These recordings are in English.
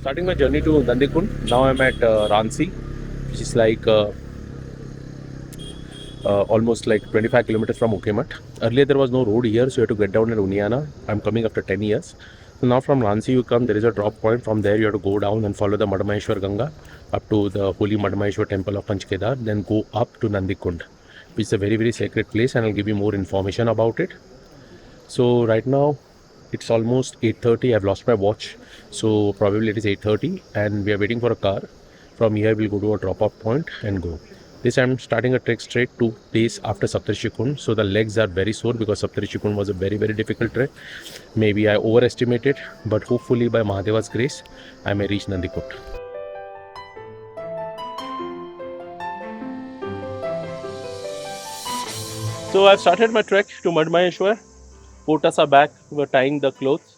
Starting my journey to Nandikund. Now I'm at Ransi, which is like almost like 25 kilometers from Ukemat. Earlier there was no road here, so you have to get down at Uniana. I'm coming after 10 years. So now from Ransi you come, there is a drop point. From there you have to go down and follow the Madhyamaheshwar Ganga up to the holy Madhyamaheshwar temple of Kanchani Dhar, then go up to Nandikund, which is a very, very sacred place, and I'll give you more information about it. So right now it's almost 8:30. I've lost my watch, so probably it is 8:30 and we are waiting for a car. From here we'll go to a drop-off point and go. This I'm starting a trek straight 2 days after Saptarishi Kund, so the legs are very sore because Saptarishi Kund was a very, very difficult trek. Maybe I overestimated, but hopefully by Mahadeva's grace I may reach Nandikund. So I've started my trek to Madhyamaheshwar. Porters are back, we're tying the clothes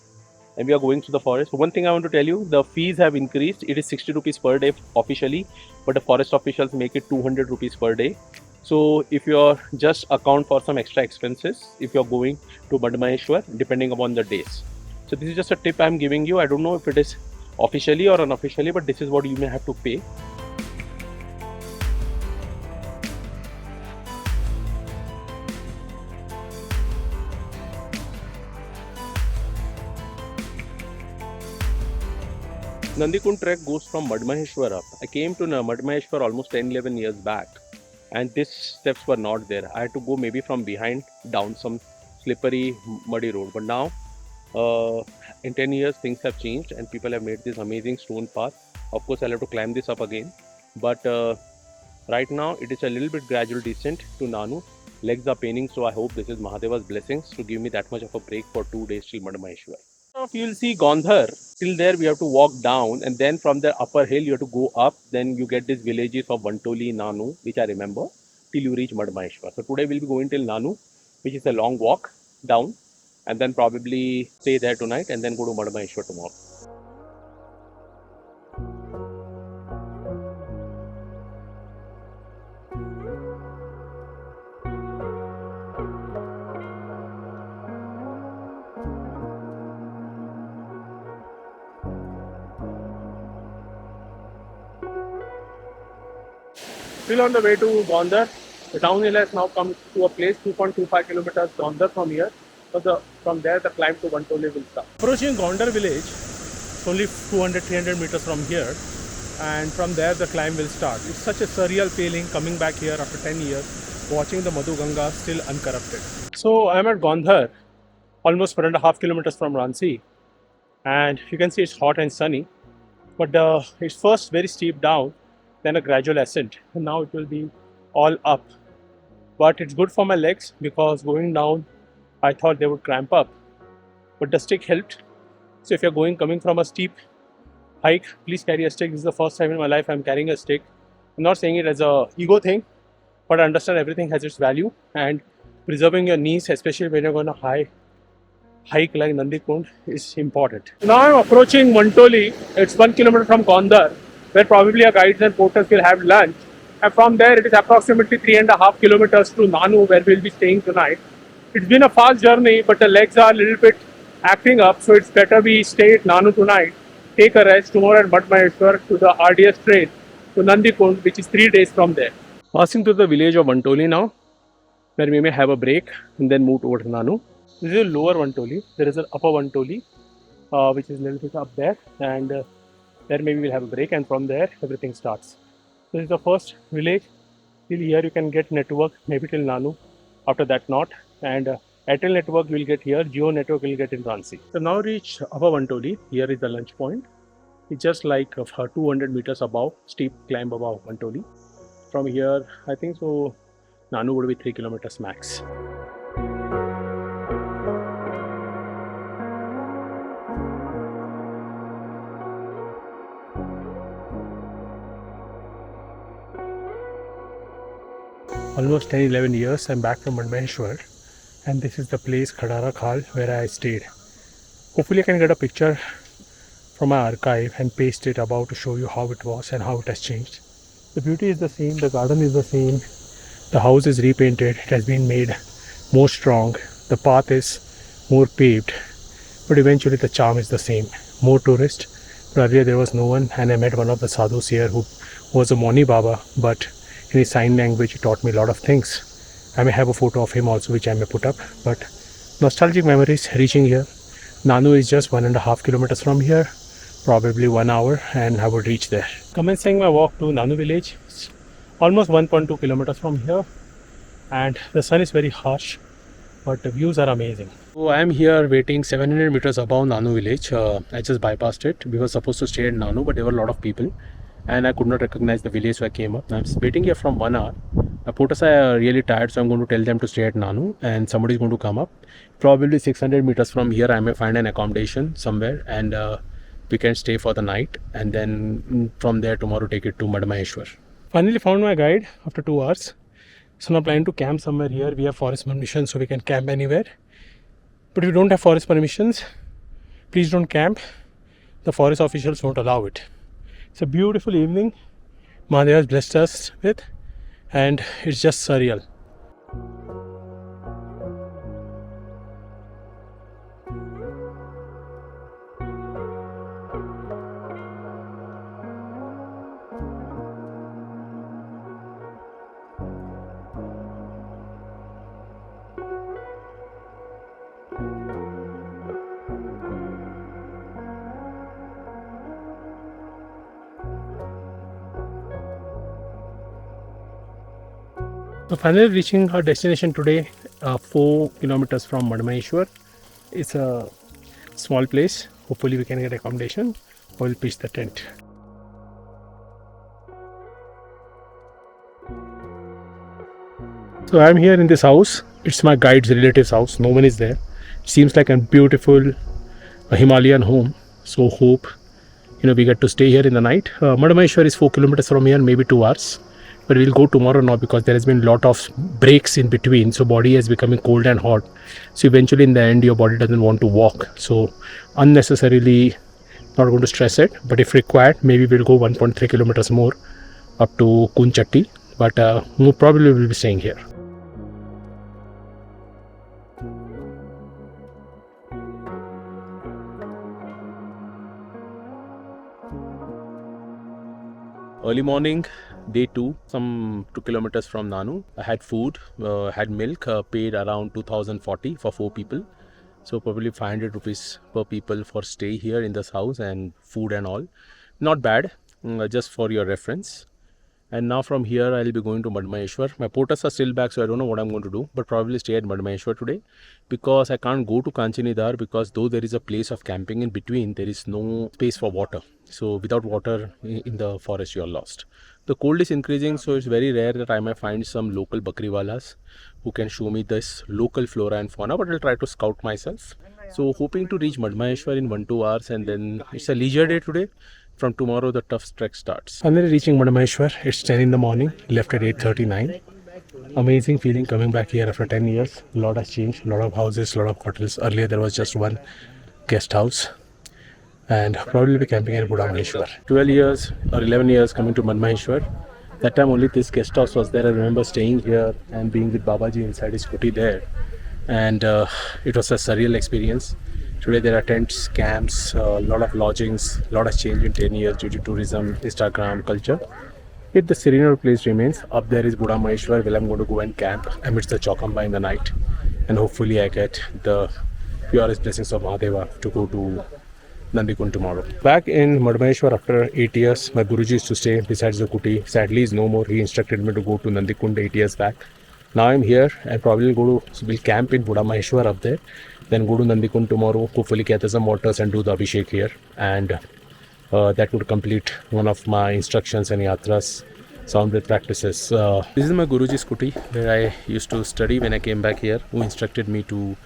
and we are going through the forest. So one thing I want to tell you, the fees have increased. It is 60 rupees per day officially, but the forest officials make it 200 rupees per day. So if you're just account for some extra expenses, if you're going to Budhamaheshwar, depending upon the days. So this is just a tip I'm giving you. I don't know if it is officially or unofficially, but this is what you may have to pay. Nandikund trek goes from Madhyamaheshwar up. I came to Madhyamaheshwar almost 10-11 years back and these steps were not there. I had to go maybe from behind down some slippery muddy road. But now in 10 years things have changed and people have made this amazing stone path. Of course I'll have to climb this up again. But right now it is a little bit gradual descent to Nanu. Legs are paining, so I hope this is Mahadeva's blessings to give me that much of a break for 2 days till Madhyamaheshwar. You'll see Gaundhar. Till there we have to walk down and then from the upper hill you have to go up. Then you get these villages of Vantoli, Nanu, which I remember, till you reach Madhyamaheshwar. So today we'll be going till Nanu, which is a long walk down, and then probably stay there tonight and then go to Madhyamaheshwar tomorrow. Still on the way to Gaundhar. The downhill has now come to a place 2.25 kilometers Gaundhar from here. So from there the climb to Vantoli will start. Approaching Gaundhar village, it's only 200-300 meters from here, and from there the climb will start. It's such a surreal feeling coming back here after 10 years, watching the Madhu Ganga still uncorrupted. So I'm at Gaundhar, almost 4.5 kilometers from Ransi, and you can see it's hot and sunny, but it's first very steep down, then a gradual ascent, and now it will be all up. But it's good for my legs because going down I thought they would cramp up, but the stick helped. So if you're coming from a steep hike, please carry a stick. This is the first time in my life I'm carrying a stick. I'm not saying it as a ego thing, but I understand everything has its value, and preserving your knees, especially when you're going to hike like Nandikund, is important. Now I'm approaching Vantoli. It's 1 kilometer from Gaundhar, where probably our guides and porters will have lunch. And from there it is approximately 3.5 kilometers to Nanu, where we'll be staying tonight. It's been a fast journey, but the legs are a little bit acting up, so it's better we stay at Nanu tonight, take a rest tomorrow at Madhyamaheshwar to the RDS train to Nandikund, which is 3 days from there. Passing through the village of Vantoli now, where we may have a break and then move towards Nanu. This is a lower Vantoli. There is an upper Vantoli, which is a little bit up there, and there maybe we'll have a break, and from there everything starts. So this is the first village. Till here you can get network, maybe till Nanu. After that not, and Airtel network you will get here, Jio network you will get in Ransi. So now reach Upper Bantoli. Here is the lunch point. It's just like 200 meters above, steep climb above Bantoli. From here, I think so, Nanu would be 3 kilometers max. Almost 10-11 years I'm back from Madhyamaheshwar, and this is the place Khadara Khal where I stayed. Hopefully I can get a picture from my archive and paste it above to show you how it was and how it has changed. The beauty is the same, the garden is the same, the house is repainted, it has been made more strong, the path is more paved, but eventually the charm is the same. More tourists, But earlier there was no one, and I met one of the sadhus here who was a Mauni Baba, but in his sign language he taught me a lot of things. I may have a photo of him also which I may put up, but nostalgic memories reaching here. Nanu is just 1.5 kilometers from here, probably 1 hour, and I would reach there. Commencing my walk to Nanu village, it's almost 1.2 kilometers from here, and the sun is very harsh, but the views are amazing. So I am here waiting 700 meters above Nanu village. I just bypassed it. We were supposed to stay at Nanu, but there were a lot of people and I could not recognize the village, so I came up. I'm waiting here from 1 hour. My porters are really tired, so I'm going to tell them to stay at Nanu and somebody is going to come up. Probably 600 meters from here I may find an accommodation somewhere, and we can stay for the night, and then from there tomorrow take it to Madhyamaheshwar. Finally found my guide after 2 hours. So now planning to camp somewhere here. We have forest permission, so we can camp anywhere. But if you don't have forest permissions, please don't camp. The forest officials won't allow it. It's a beautiful evening Mahadeva has blessed us with, and it's just surreal. So finally reaching our destination today, 4 kilometers from Madhyamaheshwar. It's a small place. Hopefully we can get accommodation. We'll pitch the tent. So I'm here in this house. It's my guide's relative's house. No one is there. It seems like a beautiful Himalayan home. So hope we get to stay here in the night. Madhyamaheshwar is 4 kilometers from here, maybe 2 hours. But we'll go tomorrow now because there has been a lot of breaks in between. So body is becoming cold and hot. So eventually in the end your body doesn't want to walk. So unnecessarily not going to stress it. But if required, maybe we'll go 1.3 kilometers more up to Kanchani. But probably we'll be staying here. Early morning, day 2, some 2 kilometers from Nanu. I had food, had milk, paid around 2040 for 4 people. So probably 500 rupees per people for stay here in this house and food and all. Not bad, just for your reference. And now from here I'll be going to Madhyamaheshwar. My porters are still back, so I don't know what I'm going to do, but probably stay at Madhyamaheshwar today because I can't go to Kanchinidhar, because though there is a place of camping in between, there is no space for water. So without water in the forest you are lost. The cold is increasing, so it's very rare that I might find some local bakriwalas who can show me this local flora and fauna, but I'll try to scout myself. So hoping to reach Madhyamaheshwar in 1-2 hours, and then it's a leisure day today. From tomorrow the tough trek starts. Finally reaching Budhamaheshwar. It's 10 in the morning. Left at 8:39. Amazing feeling coming back here after 10 years. A lot has changed. A lot of houses, a lot of hotels. Earlier there was just one guest house. And probably be camping in Budhamaheshwar. 12 years or 11 years coming to Madhyamaheshwar. That time only this guest house was there. I remember staying here and being with Babaji inside his kuti there. And it was a surreal experience. Today there are tents, camps, a lot of lodgings. A lot has changed in 10 years due to tourism, Instagram, culture. Yet the serener place remains. Up there is Budhamaheshwar, where I'm going to go and camp amidst the Chokamba in the night. And hopefully I get the purest blessings of Mahadeva to go to Nandikund tomorrow. Back in Madhyamaheshwar after 8 years, my Guruji used to stay besides the kuti. Sadly, he's no more. He instructed me to go to Nandikund 8 years back. Now I'm here and probably will camp in Budhamaheshwar up there. Then go to Nandikund tomorrow. Hopefully gather some waters and do the abhishek here. And that would complete one of my instructions and yatras, sound breath practices. This is my Guruji's kuti where I used to study when I came back here, who instructed me to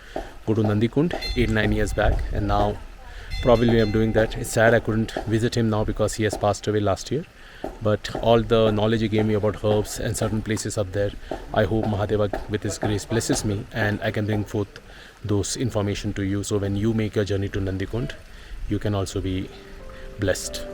go to Nandikund 8-9 years back. And now probably I'm doing that. It's sad I couldn't visit him now because he has passed away last year. But all the knowledge he gave me about herbs and certain places up there, I hope Mahadeva with his grace blesses me and I can bring forth those information to you. So when you make your journey to Nandikund, you can also be blessed.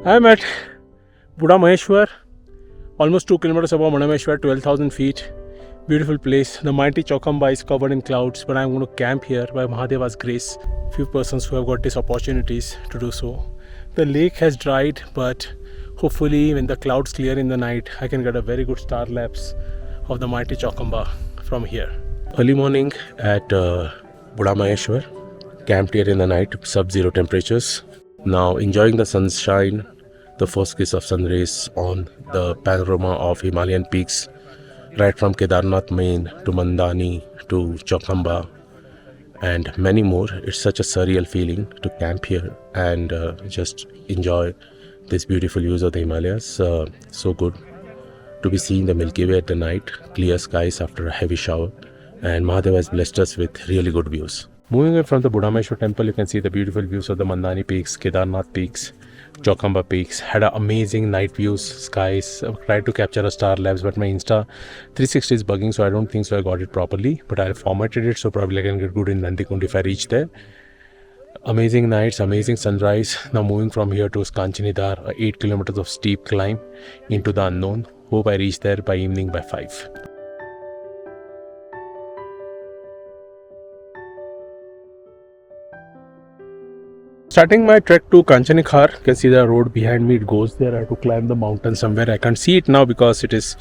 I'm at Budhamaheshwar, almost 2 kilometers above Madhyamaheshwar, 12,000 feet. Beautiful place. The mighty Chokamba is covered in clouds, but I'm going to camp here by Mahadeva's grace. Few persons who have got these opportunities to do so. The lake has dried, but hopefully when the clouds clear in the night, I can get a very good star lapse of the mighty Chokamba from here. Early morning at Budhamaheshwar, camped here in the night, sub-zero temperatures. Now enjoying the sunshine, the first kiss of sun rays on the panorama of Himalayan peaks, right from Kedarnath main to Mandani to Chokamba and many more. It's such a surreal feeling to camp here and just enjoy these beautiful views of the Himalayas. So good to be seeing the Milky Way at the night, clear skies after a heavy shower, and Mahadeva has blessed us with really good views. Moving away from the Budhamaheshwar temple, you can see the beautiful views of the Mandani peaks, Kedarnath peaks, Chokamba peaks. Had an amazing night views, skies. I tried to capture a star lapse, but my Insta 360 is bugging, so I don't think so I got it properly. But I formatted it, so probably I can get good in Nandikund if I reach there. Amazing nights, amazing sunrise. Now moving from here to Kanchani Dhar, 8 kilometers of steep climb into the unknown. Hope I reach there by evening by 5. Starting my trek to Kanchani Dhar, you can see the road behind me, it goes there. I have to climb the mountain somewhere. I can't see it now because it is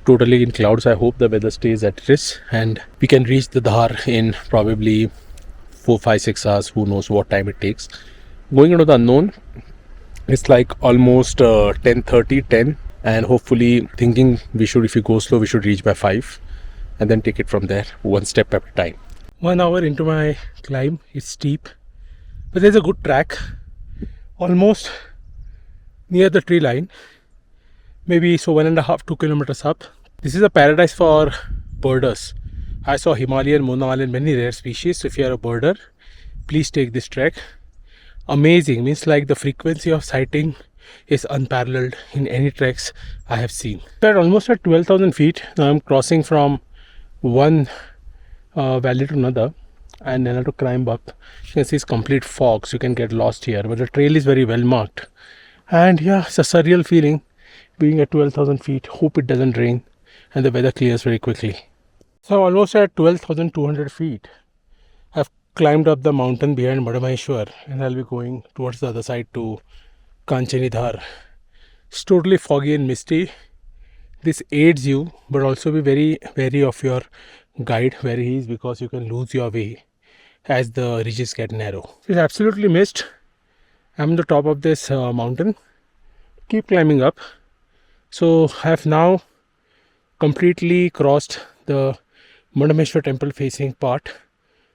totally in clouds. I hope the weather stays at this and we can reach the Dhar in probably 4, 5, 6 hours. Who knows what time it takes. Going into the unknown, it's like almost 10:30, 10, and hopefully thinking if we go slow, we should reach by 5 and then take it from there, one step at a time. 1 hour into my climb, it's steep. But there's a good track, almost near the tree line, maybe so 1.5, 2 kilometers up. This is a paradise for birders. I saw Himalayan, Monal and many rare species. So if you are a birder, please take this trek. Amazing, means like the frequency of sighting is unparalleled in any treks I have seen. We're almost at 12,000 feet. Now I'm crossing from one valley to another. And then I have to climb up. You can see it's complete fog, so you can get lost here. But the trail is very well marked. And yeah, it's a surreal feeling being at 12,000 feet. Hope it doesn't rain and the weather clears very quickly. So I'm almost at 12,200 feet. I've climbed up the mountain behind Budhamaheshwar and I'll be going towards the other side to Kanchani Dhar. It's totally foggy and misty. This aids you, but also be very wary of your guide where he is, because you can lose your way as the ridges get narrow. It's absolutely mist. I'm on the top of this mountain. Keep climbing up. So I have now completely crossed the Madhyamaheshwar temple facing part.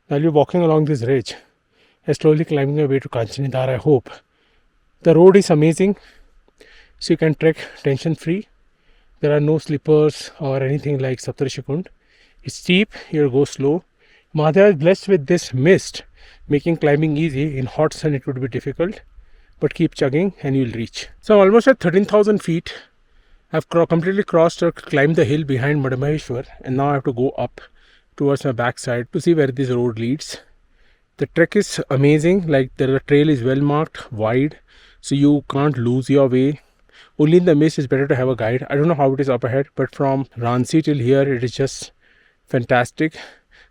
I'll be walking along this ridge and slowly climbing my way to Kanchani Dhar, I hope. The road is amazing, so you can trek tension free. There are no slippers or anything like Kund. It's steep, here go slow. Mahadeva is blessed with this mist, making climbing easy. In hot sun it would be difficult, but keep chugging and you'll reach. So I'm almost at 13,000 feet. I've completely crossed or climbed the hill behind Madhyamaheshwar, and now I have to go up towards my backside to see where this road leads. The trek is amazing, like the trail is well marked, wide, so you can't lose your way. Only in the mist is better to have a guide. I don't know how it is up ahead, but from Ransi till here it is just fantastic.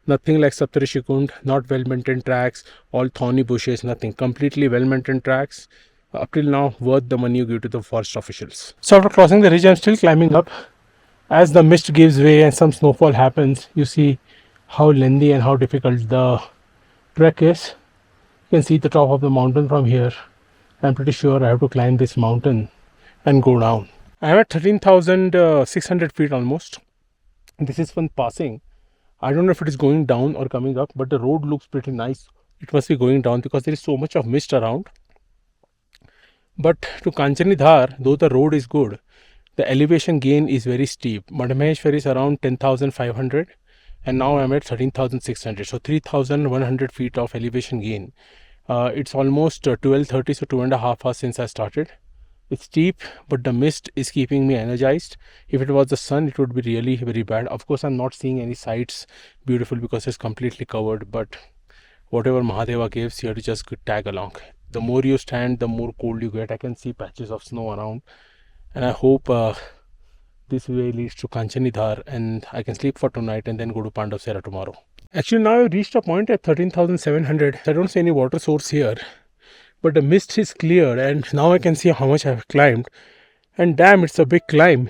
Nothing like Kund, not well maintained tracks, all thorny bushes, nothing. Completely well maintained tracks. Up till now, worth the money you give to the forest officials. So after crossing the ridge, I'm still climbing up. As the mist gives way and some snowfall happens, you see how lengthy and how difficult the trek is. You can see the top of the mountain from here. I'm pretty sure I have to climb this mountain and go down. I'm at 13,600 feet almost. This is one passing. I don't know if it is going down or coming up, but the road looks pretty nice. It must be going down because there is so much of mist around. But to Kanchani Dhar, though the road is good, the elevation gain is very steep. Madhyamaheshwar is around 10,500 and now I'm at 13,600. So 3,100 feet of elevation gain. It's almost 12:30, so 2.5 hours since I started. It's steep, but the mist is keeping me energized. If it was the sun, it would be really very bad. Of course, I'm not seeing any sights beautiful because it's completely covered, but whatever Mahadeva gives, you have to just tag along. the more you stand, the more cold you get. I can see patches of snow around, and I hope this way leads to Kanchani Dhar, and I can sleep for tonight and then go to Pandavsera tomorrow. Actually, now I've reached a point at 13,700. I don't see any water source here, but the mist is cleared, and now I can see how much I've climbed. And damn, it's a big climb.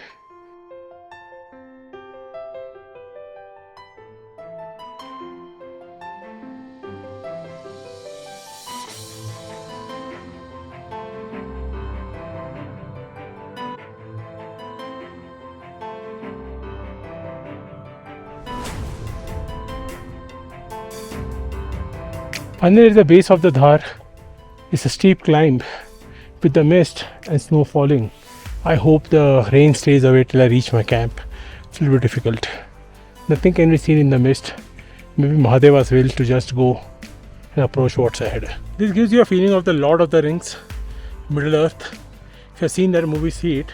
And there is the base of the Dhar. It's a steep climb with the mist and snow falling. I hope the rain stays away till I reach my camp. It's a little bit difficult. Nothing can be seen in the mist. Maybe Mahadeva's will to just go and approach what's ahead. This gives you a feeling of the Lord of the Rings, Middle Earth. If you've seen that movie, see it.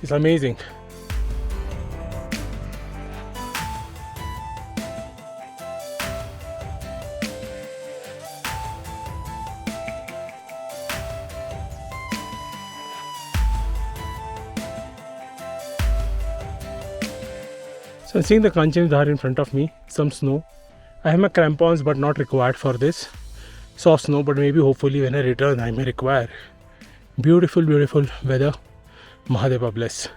It's amazing. So I'm seeing the Kanchani Dhar in front of me, some snow. I have my crampons but not required for this. Soft snow, but maybe hopefully when I return I may require. Beautiful, beautiful weather. Mahadeva bless.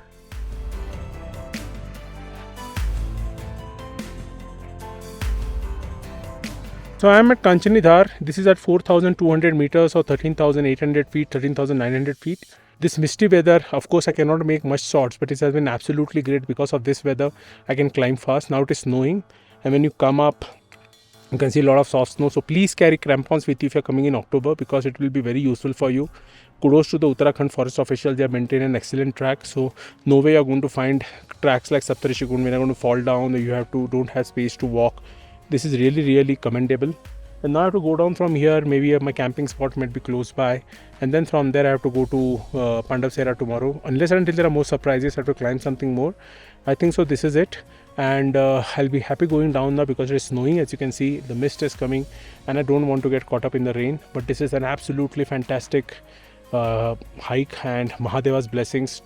So I am at Kanchani Dhar. This is at 4,200 meters or 13,800 feet, 13,900 feet. This misty weather, of course I cannot make much shots, but it has been absolutely great. Because of this weather I can climb fast. Now it is snowing, and when you come up you can see a lot of soft snow. So please carry crampons with you if you are coming in October, because it will be very useful for you. Kudos to the Uttarakhand forest officials, they have maintained an excellent track. So no way you are going to find tracks like Saptarishi Kund when you are going to fall down or you don't have space to walk. This is really, really commendable. And now I have to go down from here. Maybe my camping spot might be close by, and then from there I have to go to Pandavsera tomorrow. Unless and until there are more surprises, I have to climb something more. I think so this is it, and I'll be happy going down now because it is snowing. As you can see, the mist is coming and I don't want to get caught up in the rain. But this is an absolutely fantastic hike, and Mahadeva's blessings.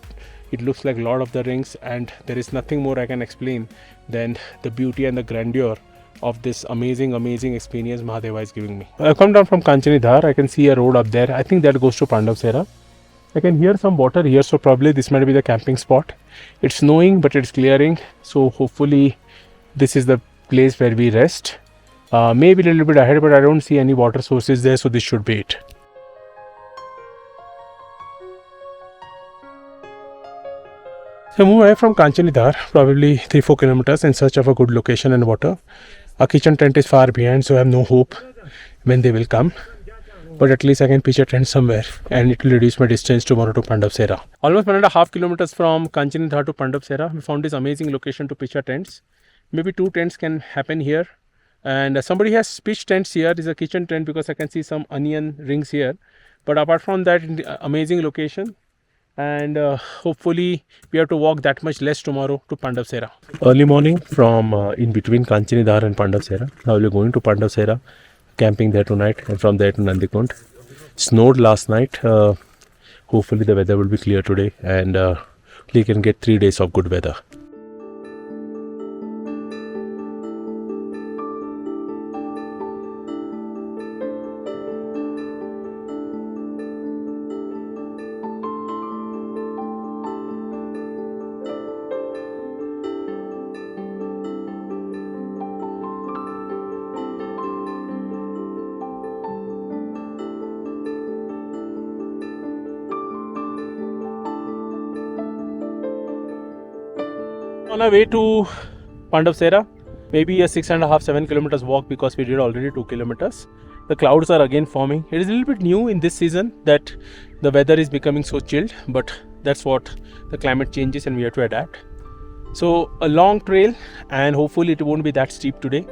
It looks like Lord of the Rings, and there is nothing more I can explain than the beauty and the grandeur of this amazing experience Mahadeva is giving me. I've come down from Kanchani Dhar. I can see a road up there. I think that goes to Pandavsera. I can hear some water here, so probably this might be the camping spot. It's snowing, but it's clearing, so hopefully this is the place where we rest. Maybe a little bit ahead, but I don't see any water sources there, so this should be it. So I move away from Kanchani Dhar, probably 3-4 kilometers in search of a good location and water. Our kitchen tent is far behind, so I have no hope when they will come. But at least I can pitch a tent somewhere, and it will reduce my distance tomorrow to Pandavsera. Almost 1.5 kilometers from Kanchani Dhar to Pandavsera, we found this amazing location to pitch our tents. Maybe 2 tents can happen here. And somebody has pitched tents here. This is a kitchen tent because I can see some onion rings here. But apart from that, amazing location. And hopefully we have to walk that much less tomorrow to Pandavsera. Early morning from in between Kanchani Dhar and Pandavsera. Now we are going to Pandavsera, camping there tonight, and from there to Nandikund. Snowed last night. Hopefully the weather will be clear today, and we can get 3 days of good weather. On our way to Pandavsera, maybe a 6.5-7 kilometers walk because we did already 2 kilometers. The clouds are again forming. It is a little bit new in this season that the weather is becoming so chilled, but that's what the climate changes and we have to adapt. So a long trail, and hopefully it won't be that steep today.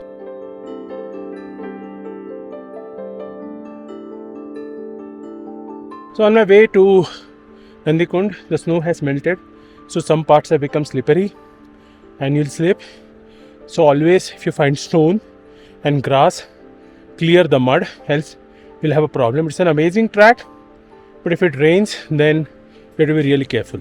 So on my way to Nandikund, the snow has melted, so some parts have become slippery and you'll slip. So always if you find stone and grass, clear the mud, else we'll have a problem. It's an amazing track, but if it rains, then you have to be really careful.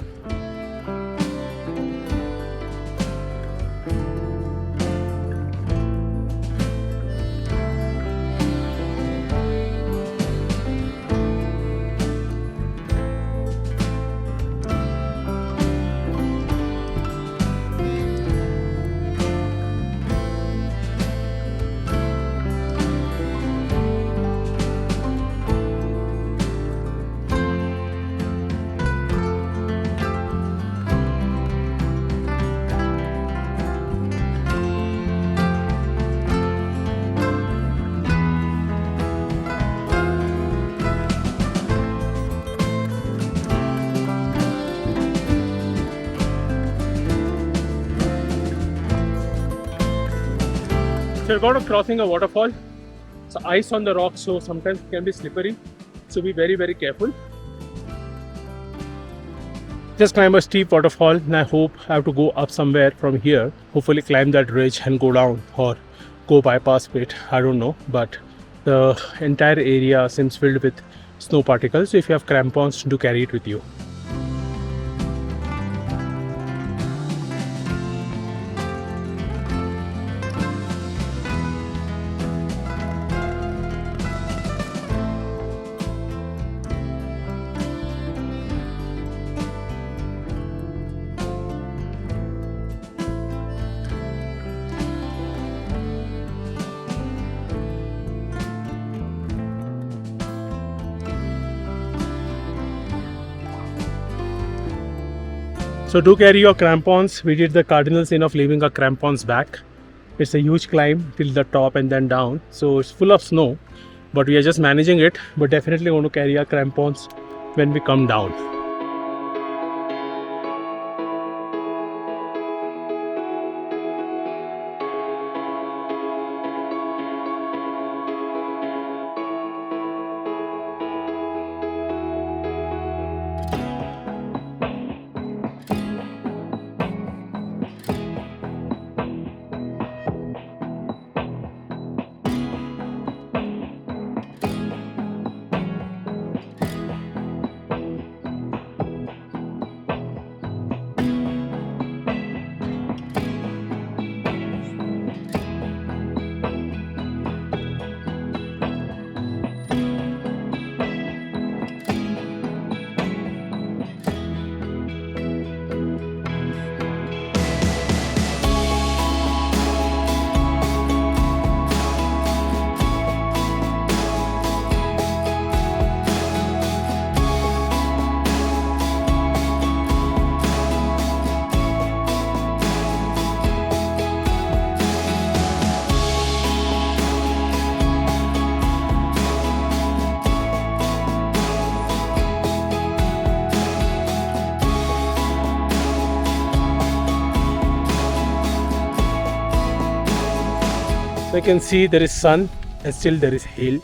So you're going to crossing a waterfall. It's ice on the rocks, so sometimes it can be slippery. So be very, very careful. Just climb a steep waterfall, and I hope I have to go up somewhere from here. Hopefully climb that ridge and go down, or go bypass it. I don't know, but the entire area seems filled with snow particles. So if you have crampons, do carry it with you. So do carry your crampons. We did the cardinal sin of leaving our crampons back. It's a huge climb till the top and then down. So it's full of snow, but we are just managing it. But definitely want to carry our crampons when we come down. So you can see there is sun and still there is hill.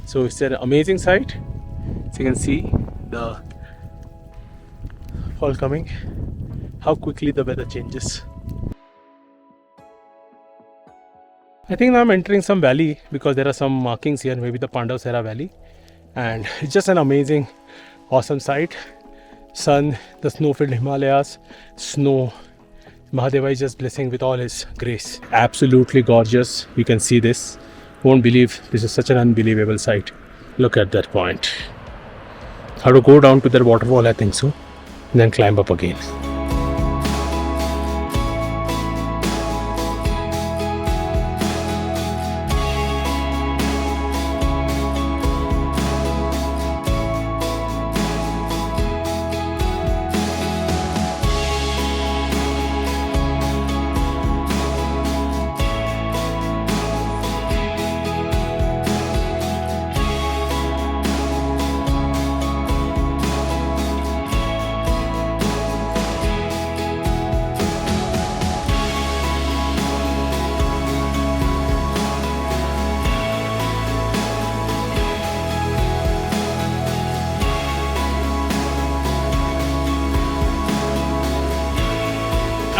So it's an amazing sight. So you can see the fall coming, how quickly the weather changes. I think now I'm entering some valley because there are some markings here, maybe the Pandavasera valley. And it's just an amazing, awesome sight. Sun, the snow-filled Himalayas, snow. Mahadeva is just blessing with all his grace. Absolutely gorgeous. You can see this. Won't believe this is such an unbelievable sight. Look at that point. How to go down to that waterfall, I think so. And then climb up again.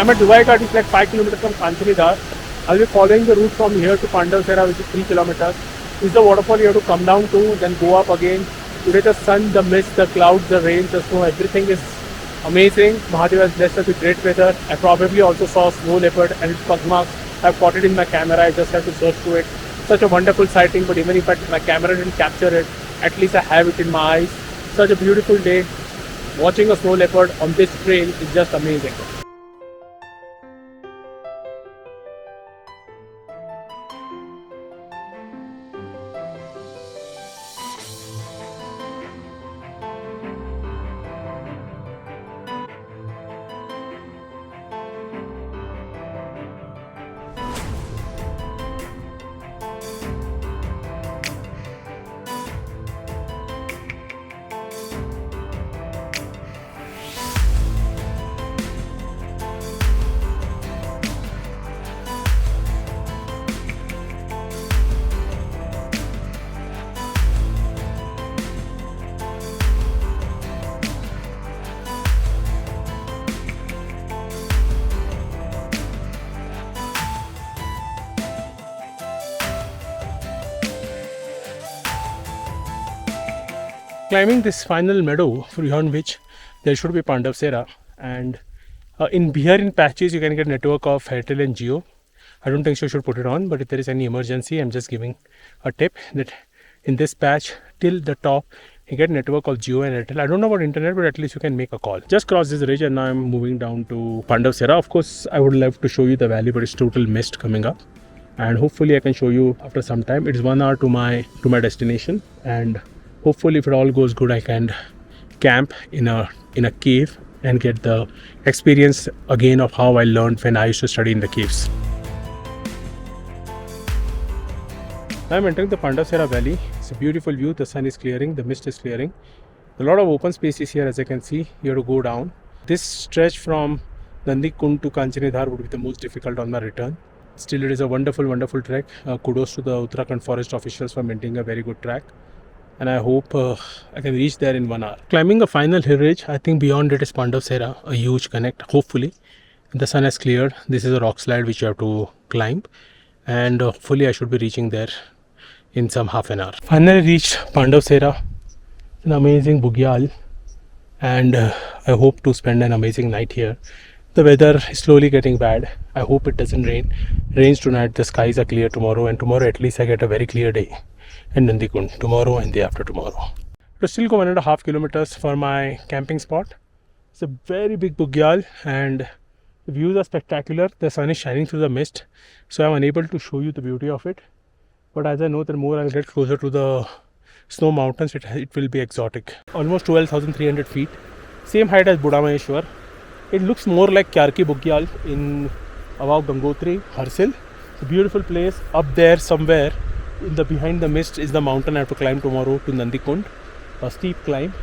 I'm at Dubai Ghat, it's like 5 kilometers from Kanchani Dhar. I'll be following the route from here to Pandavsera, which is 3 kilometers. is the waterfall you have to come down to, then go up again. Today the sun, the mist, the clouds, the rain, the snow, everything is amazing. Mahadeva has blessed us with great weather. I probably also saw snow leopard and its pug marks. I've caught it in my camera, I just have to search through it. Such a wonderful sighting, but even if my camera didn't capture it, at least I have it in my eyes. Such a beautiful day. Watching a snow leopard on this trail is just amazing. Climbing this final meadow beyond which there should be Pandavsera, and in patches you can get network of Airtel and Jio. I don't think you should put it on, but if there is any emergency, I'm just giving a tip that in this patch till the top you get network of Jio and Airtel. I don't know about internet, but at least you can make a call. Just cross this ridge and now I'm moving down to Pandavsera. Of course, I would love to show you the valley, but it's total mist coming up, and hopefully I can show you after some time. It's 1 hour to my destination, and hopefully if it all goes good I can camp in a cave and get the experience again of how I learned when I used to study in the caves. Now I'm entering the Pandavsera valley. It's a beautiful view. The sun is clearing, the mist is clearing. A lot of open spaces here, as I can see. You have to go down. This stretch from Nandikund to Kanchinidhar would be the most difficult on my return. Still, it is a wonderful, wonderful trek. Kudos to the Uttarakhand forest officials for maintaining a very good track. And I hope I can reach there in 1 hour. Climbing a final hill ridge, I think beyond it is Pandavsera, a huge connect, hopefully. The sun has cleared. This is a rock slide which you have to climb, and hopefully I should be reaching there in some half an hour. Finally reached Pandavsera, an amazing bugyal, and I hope to spend an amazing night here. The weather is slowly getting bad. I hope it doesn't rain. Rains tonight, the skies are clear tomorrow, and tomorrow at least I get a very clear day. And Nandikund tomorrow and day after tomorrow. To still go 1.5 kilometers for my camping spot. It's a very big bugyal and the views are spectacular. The sun is shining through the mist, so I'm unable to show you the beauty of it. But as I know, the more I'll get closer to the snow mountains, it will be exotic. Almost 12,300 feet. Same height as Budhamaheshwar. It looks more like Kyarki Bugyal in above Gangotri, Harsil. It's a beautiful place. Up there somewhere, behind the mist is the mountain I have to climb tomorrow to Nandikund, a steep climb,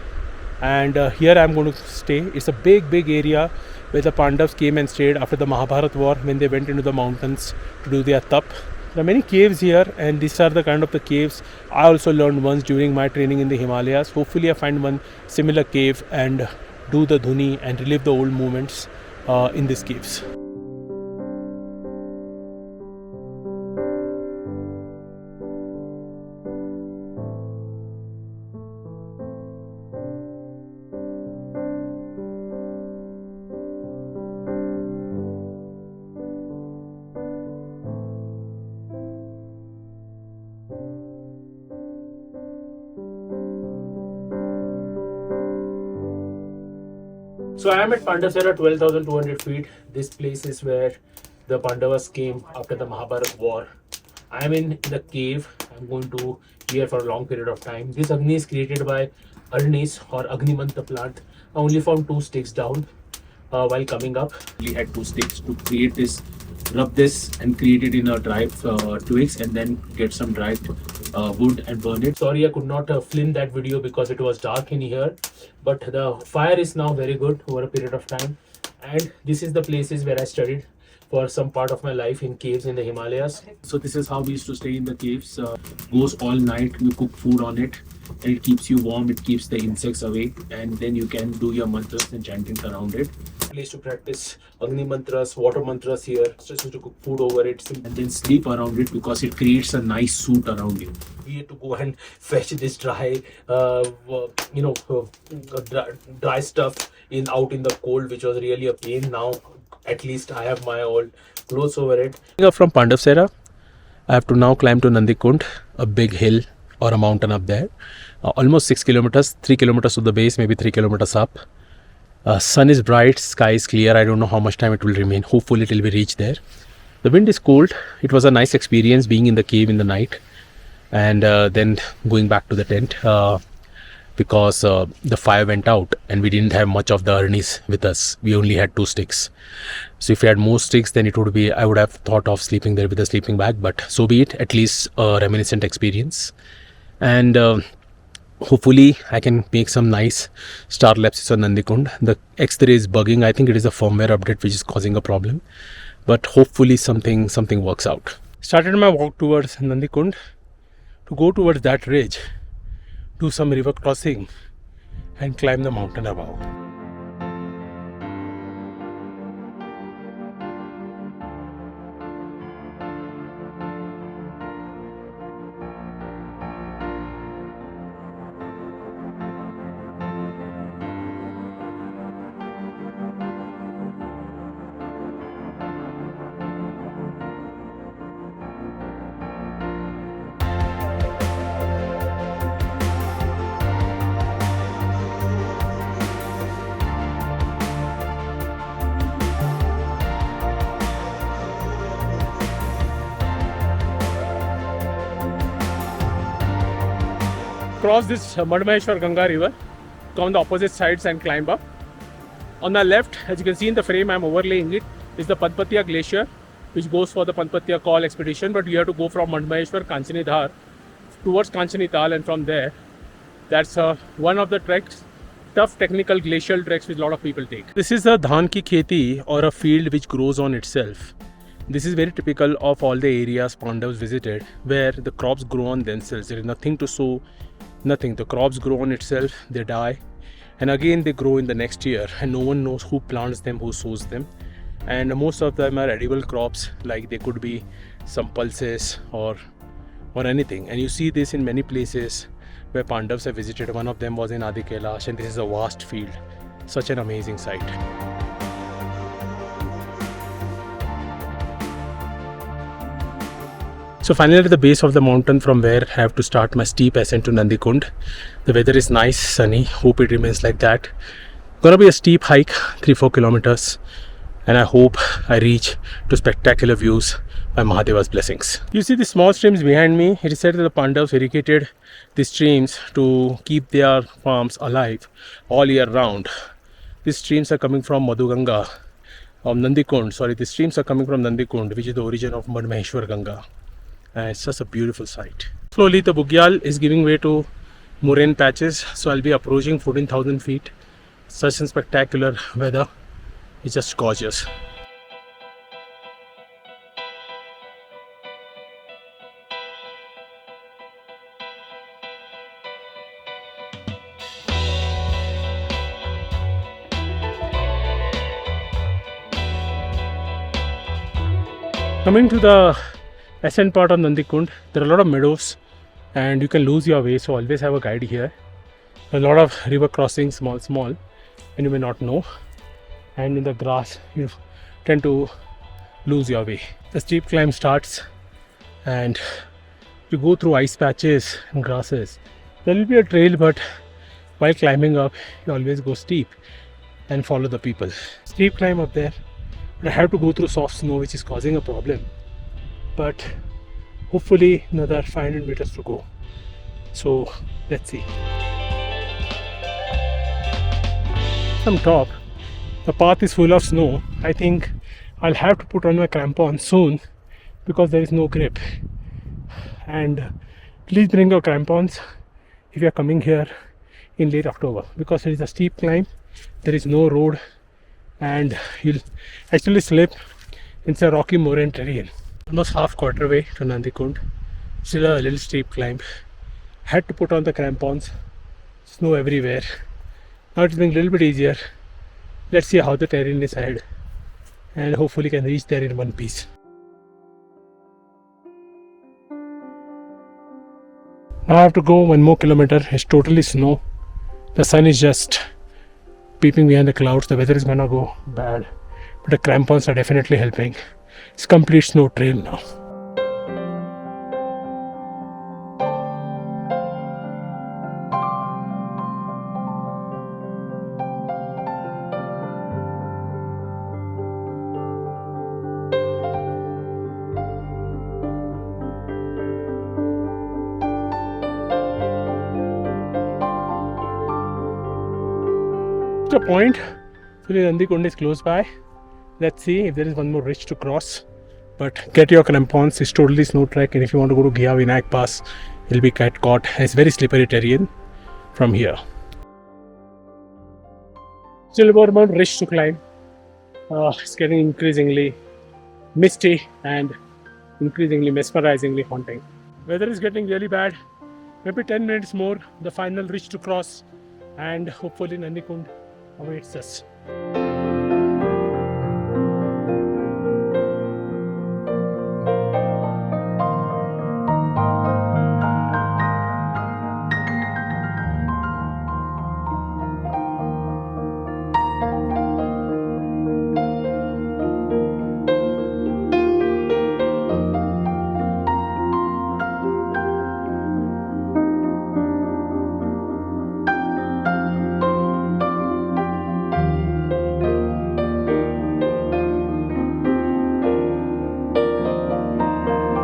and here I am going to stay. It's a big area where the Pandavas came and stayed after the Mahabharat war when they went into the mountains to do their tap. There are many caves here, and these are the kind of the caves I also learned once during my training in the Himalayas. Hopefully I find one similar cave and do the dhuni and relive the old moments in these caves. So I am at Pandavsera, 12,200 feet. This place is where the Pandavas came after the Mahabharat war. I am in the cave. I'm going to be here for a long period of time. This Agni is created by Arnis or Agnimanta plant. I only found 2 sticks down while coming up. We had 2 sticks to create this, rub this and create it in a dry twigs and then get some dried wood and burn it. Sorry I could not film that video because it was dark in here, but the fire is now very good over a period of time. And this is the places where I studied for some part of my life in caves in the Himalayas. So this is how we used to stay in the caves. Goes all night, you cook food on it and it keeps you warm, it keeps the insects away, and then you can do your mantras and chantings around it. place to practice Agni mantras, water mantras here. Just to cook food over it and then sleep around it because it creates a nice suit around you. We had to go and fetch this dry, dry stuff out in the cold, which was really a pain. Now at least I have my old clothes over it. From Pandavsera, I have to now climb to Nandikund, a big hill or a mountain up there. Almost 6 kilometers, 3 kilometers to the base, maybe 3 kilometers up. Sun is bright, sky is clear. I don't know how much time it will remain. Hopefully it will be reached there. The wind is cold. It was a nice experience being in the cave in the night and then going back to the tent because the fire went out and we didn't have much of the arnis with us. We only had 2 sticks. So if we had more sticks, then I would have thought of sleeping there with a sleeping bag, but so be it. At least a reminiscent experience. And hopefully I can make some nice star lapses on Nandikund. The X-ray is bugging. I think it is a firmware update which is causing a problem, but hopefully something works out. Started my walk towards Nandikund to go towards that ridge, do some river crossing and climb the mountain above. Cross this Madhyamaheshwar Ganga river, go on the opposite sides and climb up. On the left, as you can see in the frame, I am overlaying it, is the Padpatiya glacier, which goes for the Padpatiya call expedition, but you have to go from Madhyamaheshwar, Kanchani Dhar towards Kanchinidhar, and from there, that's one of the treks, tough technical glacial treks which a lot of people take. This is a Dankhi ketti, or a field which grows on itself. This is very typical of all the areas Pandavas visited, where the crops grow on themselves. There is nothing to sow, nothing. The crops grow on itself, they die, and again they grow in the next year, and no one knows who plants them, who sows them. And most of them are edible crops, like they could be some pulses or anything. And you see this in many places where Pandavas have visited. One of them was in Adi Kailash, and this is a vast field. Such an amazing sight. So finally at the base of the mountain, from where I have to start my steep ascent to Nandikund. The weather is nice, sunny. Hope it remains like that. Gonna be a steep hike, 3-4 kilometers. And I hope I reach to spectacular views by Mahadeva's blessings. You see the small streams behind me. It is said that the Pandavas irrigated these streams to keep their farms alive all year round. These streams are coming from Madhuganga, Nandikund. Sorry, these streams are coming from Nandikund, which is the origin of Madhyamaheshwar Ganga. And it's just a beautiful sight. Slowly the bugyal is giving way to moraine patches, so I'll be approaching 14,000 feet. Such a spectacular weather. It's just gorgeous. Coming to the ascent part of Nandikund, there are a lot of meadows and you can lose your way, so always have a guide here. A lot of river crossings, small, and you may not know. And in the grass, you tend to lose your way. The steep climb starts and you go through ice patches and grasses. There will be a trail, but while climbing up, you always go steep and follow the people. Steep climb up there. I have to go through soft snow, which is causing a problem. But hopefully another 500 meters to go. So let's see. From top, the path is full of snow. I think I'll have to put on my crampons soon because there is no grip. And please bring your crampons if you are coming here in late October, because it is a steep climb, there is no road, and you'll actually slip into a rocky moraine terrain. Almost half quarter way to Nandikund. Still a little steep climb. Had to put on the crampons. Snow everywhere. Now it's being a little bit easier, Let's see how the terrain is ahead, and hopefully can reach there in one piece. Now I have to go 1 more kilometer. It's totally snow. The sun is just peeping behind the clouds. The weather is gonna go bad, but the crampons are definitely helping. It's complete snow trail now. The point, so the Nandikund is close by. Let's see if there is one more ridge to cross. But get your crampons, it's totally snow trek, and if you want to go to Gya Vinayak Pass, you'll be caught. It's very slippery terrain from here. Still about one ridge to climb. It's getting increasingly misty and increasingly mesmerizingly haunting. Weather is getting really bad. Maybe 10 minutes more, the final ridge to cross, and hopefully Nandikund awaits us.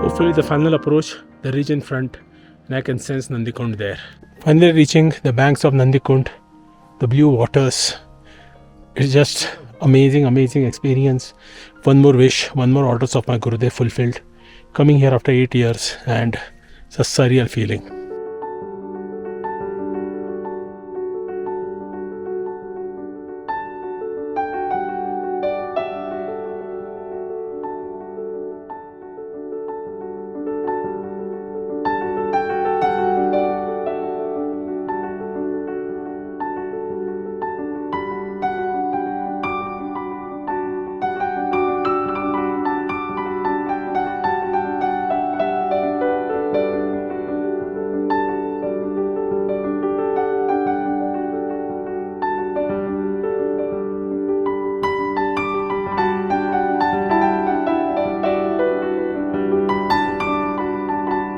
Hopefully the final approach, the ridge in front, and I can sense Nandikund there. Finally reaching the banks of Nandikund, the blue waters. It's just amazing experience. One more wish, one more orders of my Gurudev fulfilled. Coming here after 8 years, and it's a surreal feeling.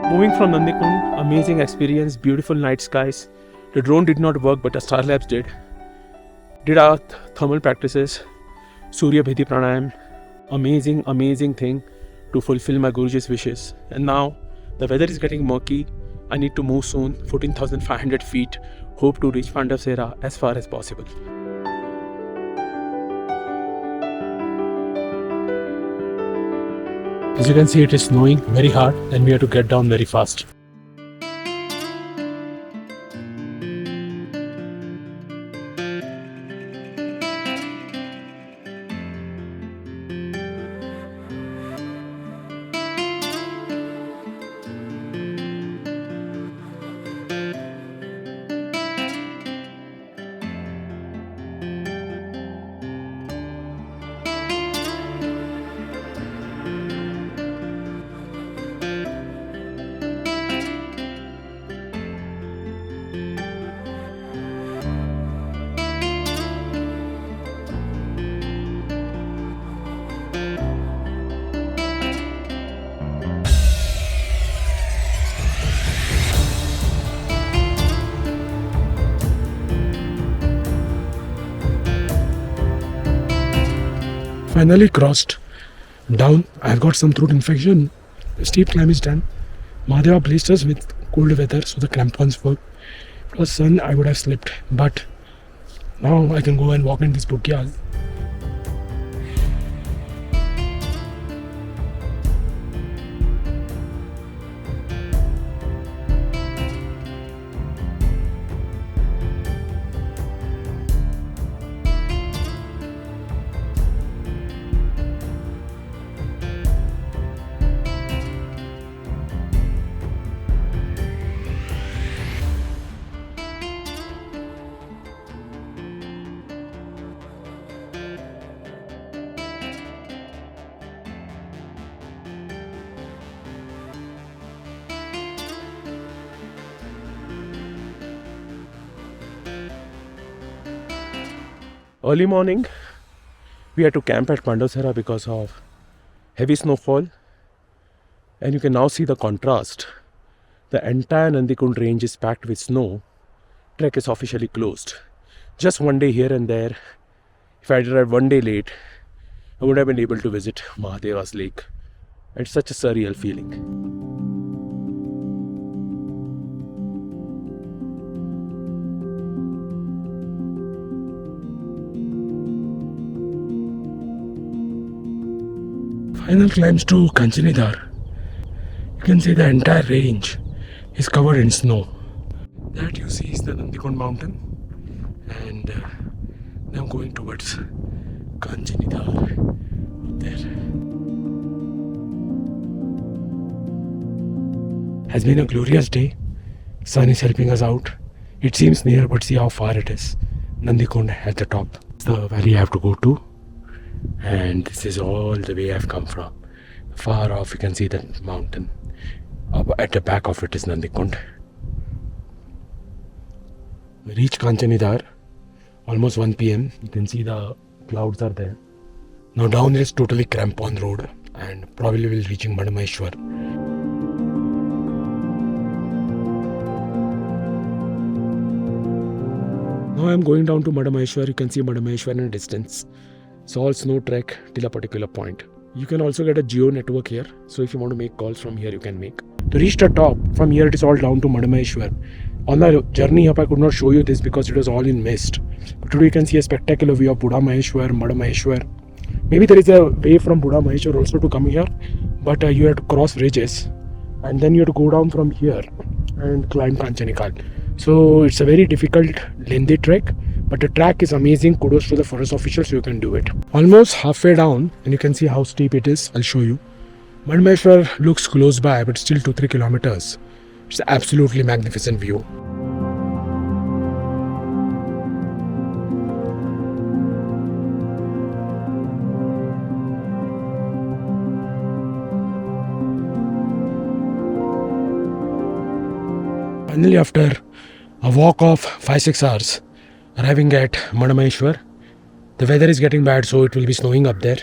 Moving from Nandikund, amazing experience, beautiful night skies. The drone did not work, but the Starlabs did. Did our thermal practices, Surya Bhiti Pranayam. Amazing thing to fulfill my Guruji's wishes. And now the weather is getting murky. I need to move soon, 14,500 feet. Hope to reach Pandavsera as far as possible. As you can see, it is snowing very hard and we have to get down very fast. Finally crossed down. I've got some throat infection. The steep climb is done. Mahadeva blessed us with cold weather, so the crampons work. Plus sun, I would have slipped, but now I can go and walk in this bugyal. Early morning, we had to camp at Pandavsera because of heavy snowfall. And you can now see the contrast. The entire Nandikund range is packed with snow. Trek is officially closed. Just one day here and there. If I had arrived one day late, I would have been able to visit Mahadeva's lake. It's such a surreal feeling. Final climbs to Kanchinidhar. You can see the entire range is covered in snow. That you see is the Nandikund mountain, and now I'm going towards Kanchani Dhar up there. Has been a glorious day. Sun is helping us out. It seems near, but see how far it is. Nandikund at the top. It's the valley I have to go to, and this is all the way I've come from. Far off you can see the mountain. At the back of it is Nandikund. We reach Kanchani almost 1 p.m. You can see the clouds are there. Now down there is totally crampon road, and probably will reaching Budhamaheshwar. Now I am going down to Madhyamaheshwar. You can see Madhyamaheshwar in a distance. It's all snow trek till a particular point. You can also get a geo network here. So if you want to make calls from here, you can make. To reach the top, from here it is all down to Madhyamaheshwar. On the journey up, I could not show you this because it was all in mist. But today you can see a spectacular view of Budhamaheshwar, Madhyamaheshwar. Maybe there is a way from Budhamaheshwar also to come here, but you have to cross ridges, and then you have to go down from here and climb Kanchani Dhar. So it's a very difficult, lengthy trek, but the track is amazing. Kudos to the forest officials, you can do it. Almost halfway down, and you can see how steep it is. I'll show you. Madhyamaheshwar looks close by, but still 2-3 kilometers. It's an absolutely magnificent view. Finally, after a walk of 5-6 hours, arriving at Madhyamaheshwar, the weather is getting bad, so it will be snowing up there.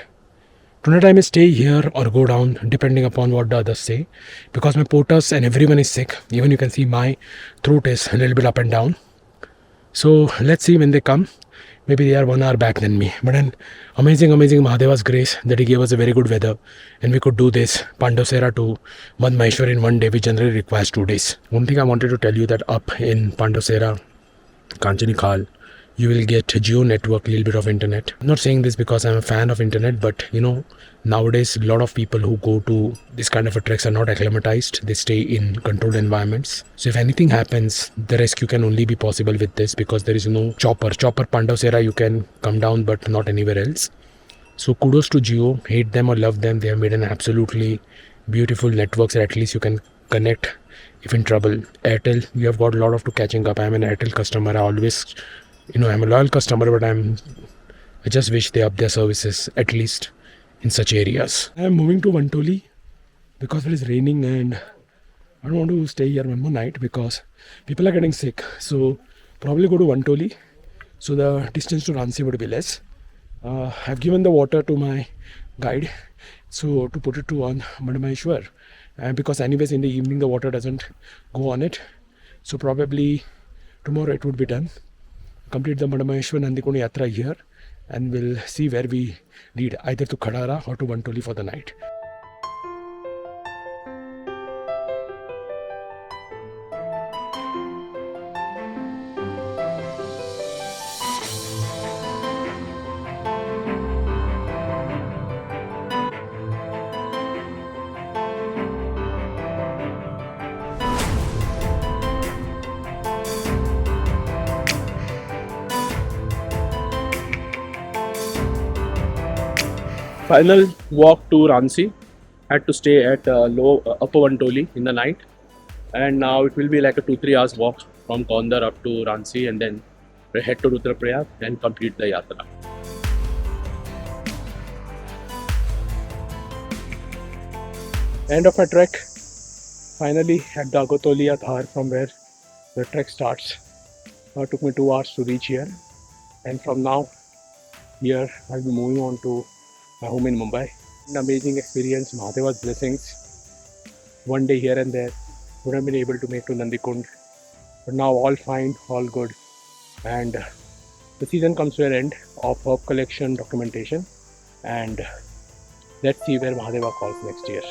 Tonight I may stay here or go down depending upon what the others say, because my porters and everyone is sick. Even you can see my throat is a little bit up and down. So let's see when they come. Maybe they are 1 hour back than me. But an amazing Mahadeva's grace that he gave us a very good weather and we could do this Pandavsera to Madmaheshwar in 1 day, which generally requires 2 days. One thing I wanted to tell you that up in Pandavsera, Kanchani Dhar, you will get geo network, little bit of internet. I'm not saying this because I'm a fan of internet, but you know, nowadays a lot of people who go to this kind of a treks are not acclimatized. They stay in controlled environments. So if anything happens, the rescue can only be possible with this because there is no chopper. Pandavsera, you can come down, but not anywhere else. So kudos to Geo. Hate them or love them, they have made an absolutely beautiful network that at least you can connect if in trouble. Airtel, you have got a lot of to catching up. I'm an Airtel customer. I always, I'm a loyal customer, but I just wish they up their services at least in such areas. I am moving to Vantoli because it is raining and I don't want to stay here one more night because people are getting sick. So probably go to Vantoli, so the distance to Ransi would be less. I've given the water to my guide, so to put it to on Madhyamaheshwar, and because anyways in the evening the water doesn't go on it, so probably tomorrow it would be done. Complete the Madhyamaheshwar and Nandikund Yatra here, and we'll see where we lead, either to Khadara or to Vantoli for the night. Final walk to Ransi. Had to stay at Upper Bantoli in the night, and now it will be like a 2-3 hours walk from Gaundhar up to Ransi, and then we head to Rudraprayag and complete the Yatra. End of a trek. Finally at the Kanchani Dhar, from where the trek starts. It took me 2 hours to reach here, and from now here I'll be moving on to my home in Mumbai. An amazing experience, Mahadeva's blessings. One day here and there, would have been able to make to Nandikund. But now all fine, all good. And the season comes to an end of herb collection documentation. And let's see where Mahadeva calls next year.